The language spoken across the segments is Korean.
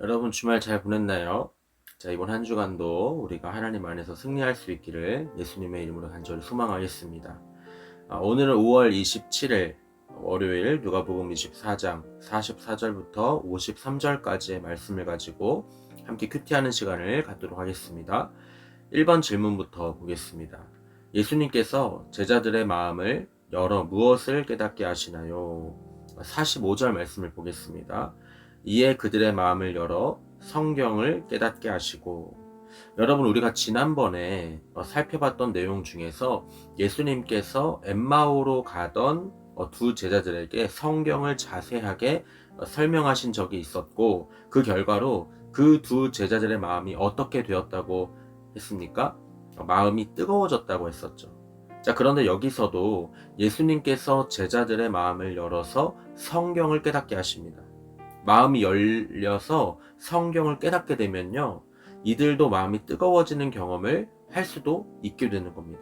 여러분 주말 잘 보냈나요? 자, 이번 한 주간도 우리가 하나님 안에서 승리할 수 있기를 예수님의 이름으로 간절히 소망하겠습니다. 오늘은 5월 27일 월요일 누가복음 24장 44절부터 53절까지의 말씀을 가지고 함께 큐티하는 시간을 갖도록 하겠습니다. 1번 질문부터 보겠습니다. 예수님께서 제자들의 마음을 열어 무엇을 깨닫게 하시나요? 45절 말씀을 보겠습니다. 이에 그들의 마음을 열어 성경을 깨닫게 하시고. 여러분, 우리가 지난번에 살펴봤던 내용 중에서 예수님께서 엠마오로 가던 두 제자들에게 성경을 자세하게 설명하신 적이 있었고, 그 결과로 그 두 제자들의 마음이 어떻게 되었다고 했습니까? 마음이 뜨거워졌다고 했었죠. 자, 그런데 여기서도 예수님께서 제자들의 마음을 열어서 성경을 깨닫게 하십니다. 마음이 열려서 성경을 깨닫게 되면요, 이들도 마음이 뜨거워지는 경험을 할 수도 있게 되는 겁니다.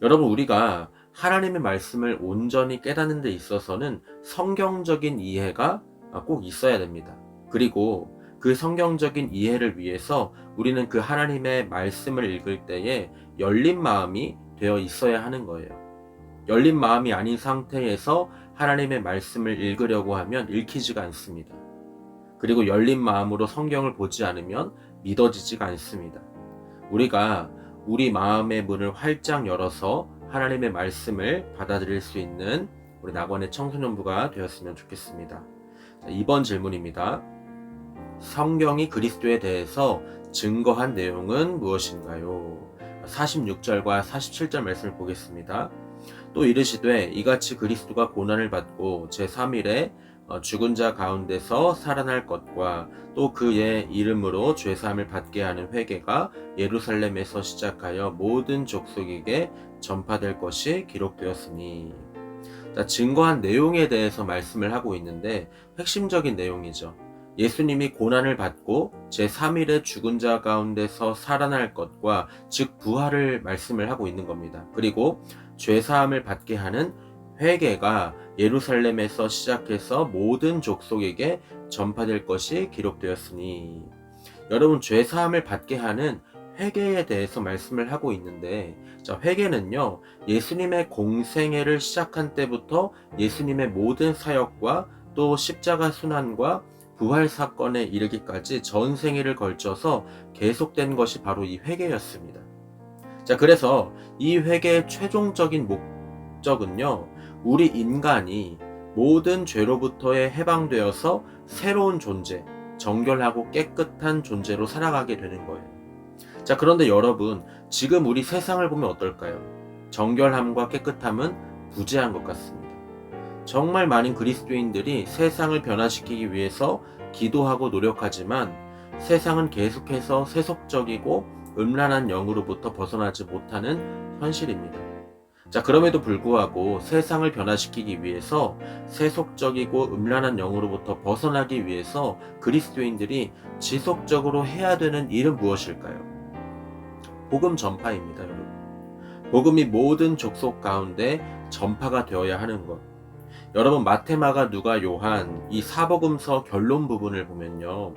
여러분, 우리가 하나님의 말씀을 온전히 깨닫는 데 있어서는 성경적인 이해가 꼭 있어야 됩니다. 그리고 그 성경적인 이해를 위해서 우리는 그 하나님의 말씀을 읽을 때에 열린 마음이 되어 있어야 하는 거예요. 열린 마음이 아닌 상태에서 하나님의 말씀을 읽으려고 하면 읽히지가 않습니다. 그리고 열린 마음으로 성경을 보지 않으면 믿어지지가 않습니다. 우리가 우리 마음의 문을 활짝 열어서 하나님의 말씀을 받아들일 수 있는 우리 낙원의 청소년부가 되었으면 좋겠습니다. 자, 2번 질문입니다. 성경이 그리스도에 대해서 증거한 내용은 무엇인가요? 46절과 47절 말씀을 보겠습니다. 또 이르시되 이같이 그리스도가 고난을 받고 제3일에 죽은 자 가운데서 살아날 것과 또 그의 이름으로 죄사함을 받게 하는 회개가 예루살렘에서 시작하여 모든 족속에게 전파될 것이 기록되었으니. 자, 증거한 내용에 대해서 말씀을 하고 있는데 핵심적인 내용이죠. 예수님이 고난을 받고 제3일에 죽은 자 가운데서 살아날 것과 즉 부활을 말씀을 하고 있는 겁니다. 그리고 죄사함을 받게 하는 회개가 예루살렘에서 시작해서 모든 족속에게 전파될 것이 기록되었으니. 여러분, 죄사함을 받게 하는 회개에 대해서 말씀을 하고 있는데, 자, 회개는요, 예수님의 공생애를 시작한 때부터 예수님의 모든 사역과 또 십자가 순환과 부활 사건에 이르기까지 전 생애를 걸쳐서 계속된 것이 바로 이 회개였습니다. 자, 그래서 이 회개의 최종적인 목적은요, 우리 인간이 모든 죄로부터의 해방되어서 새로운 존재, 정결하고 깨끗한 존재로 살아가게 되는 거예요. 자, 그런데 여러분, 지금 우리 세상을 보면 어떨까요? 정결함과 깨끗함은 부재한 것 같습니다. 정말 많은 그리스도인들이 세상을 변화시키기 위해서 기도하고 노력하지만 세상은 계속해서 세속적이고 음란한 영으로부터 벗어나지 못하는 현실입니다. 자, 그럼에도 불구하고 세상을 변화시키기 위해서 세속적이고 음란한 영으로부터 벗어나기 위해서 그리스도인들이 지속적으로 해야 되는 일은 무엇일까요? 복음 전파입니다, 여러분. 복음이 모든 족속 가운데 전파가 되어야 하는 것. 여러분, 마태, 마가, 누가, 요한 이 사복음서 결론 부분을 보면요,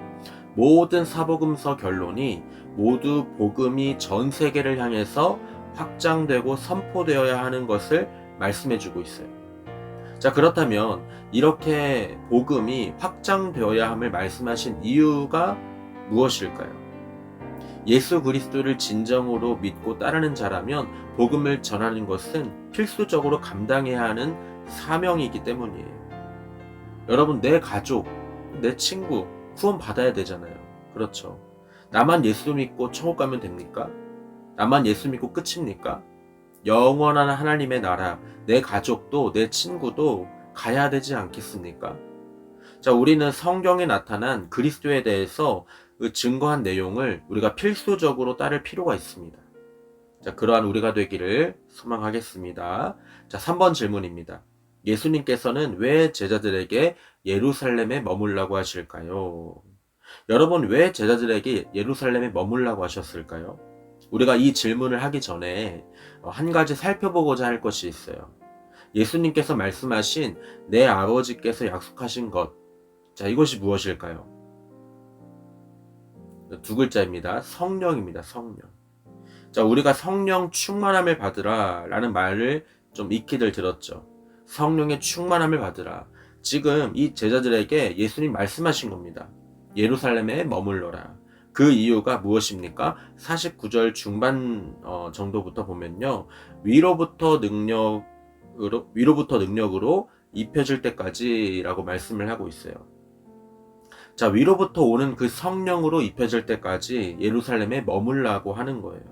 모든 사복음서 결론이 모두 복음이 전 세계를 향해서 확장되고 선포되어야 하는 것을 말씀해주고 있어요. 자, 그렇다면 이렇게 복음이 확장되어야 함을 말씀하신 이유가 무엇일까요? 예수 그리스도를 진정으로 믿고 따르는 자라면 복음을 전하는 것은 필수적으로 감당해야 하는 사명이기 때문이에요. 여러분, 내 가족, 내 친구 구원 받아야 되잖아요. 그렇죠. 나만 예수 믿고 천국 가면 됩니까? 나만 예수 믿고 끝입니까? 영원한 하나님의 나라, 내 가족도 내 친구도 가야 되지 않겠습니까? 자, 우리는 성경에 나타난 그리스도에 대해서 그 증거한 내용을 우리가 필수적으로 따를 필요가 있습니다. 자, 그러한 우리가 되기를 소망하겠습니다. 자, 3번 질문입니다. 예수님께서는 왜 제자들에게 예루살렘에 머물라고 하실까요? 여러분, 왜 제자들에게 예루살렘에 머물라고 하셨을까요? 우리가 이 질문을 하기 전에 한 가지 살펴보고자 할 것이 있어요. 예수님께서 말씀하신 내 아버지께서 약속하신 것, 자, 이것이 무엇일까요? 두 글자입니다. 성령입니다. 성령. 자, 우리가 성령 충만함을 받으라 라는 말을 좀 익히들 들었죠. 성령의 충만함을 받으라. 지금 이 제자들에게 예수님 말씀하신 겁니다. 예루살렘에 머물러라. 그 이유가 무엇입니까? 49절 중반 정도부터 보면요. 위로부터 능력으로 입혀질 때까지라고 말씀을 하고 있어요. 자, 위로부터 오는 그 성령으로 입혀질 때까지 예루살렘에 머물라고 하는 거예요.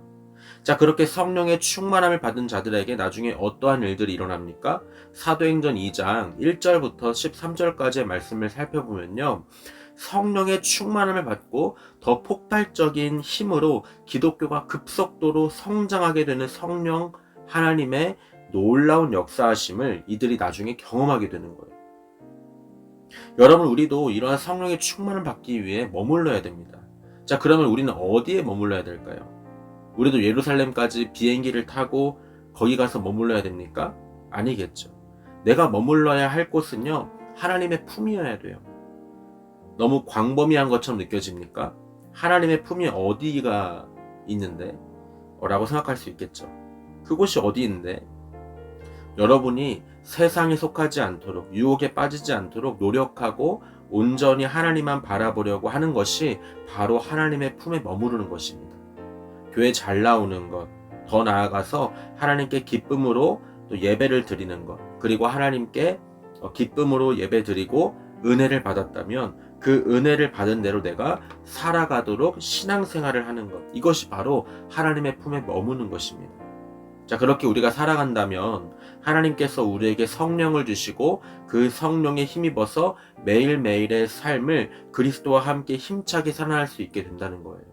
자, 그렇게 성령의 충만함을 받은 자들에게 나중에 어떠한 일들이 일어납니까? 사도행전 2장 1절부터 13절까지의 말씀을 살펴보면요. 성령의 충만함을 받고 더 폭발적인 힘으로 기독교가 급속도로 성장하게 되는 성령 하나님의 놀라운 역사하심을 이들이 나중에 경험하게 되는 거예요. 여러분, 우리도 이러한 성령의 충만을 받기 위해 머물러야 됩니다. 자, 그러면 우리는 어디에 머물러야 될까요? 우리도 예루살렘까지 비행기를 타고 거기 가서 머물러야 됩니까? 아니겠죠. 내가 머물러야 할 곳은요, 하나님의 품이어야 돼요. 너무 광범위한 것처럼 느껴집니까? 하나님의 품이 어디가 있는데? 라고 생각할 수 있겠죠. 그곳이 어디 있는데? 여러분이 세상에 속하지 않도록, 유혹에 빠지지 않도록 노력하고 온전히 하나님만 바라보려고 하는 것이 바로 하나님의 품에 머무르는 것입니다. 교회 잘 나오는 것, 더 나아가서 하나님께 기쁨으로 또 예배를 드리는 것, 그리고 하나님께 기쁨으로 예배 드리고 은혜를 받았다면 그 은혜를 받은 대로 내가 살아가도록 신앙생활을 하는 것, 이것이 바로 하나님의 품에 머무는 것입니다. 자, 그렇게 우리가 살아간다면 하나님께서 우리에게 성령을 주시고 그 성령에 힘입어서 매일매일의 삶을 그리스도와 함께 힘차게 살아날 수 있게 된다는 거예요.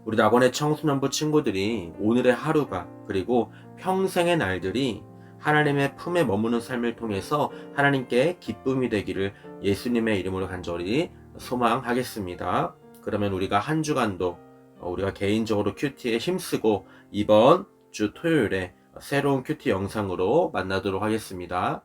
우리 낙원의 청소년부 친구들이 오늘의 하루가 그리고 평생의 날들이 하나님의 품에 머무는 삶을 통해서 하나님께 기쁨이 되기를 예수님의 이름으로 간절히 소망하겠습니다. 그러면 우리가 한 주간도 우리가 개인적으로 큐티에 힘쓰고 이번 주 토요일에 새로운 큐티 영상으로 만나도록 하겠습니다.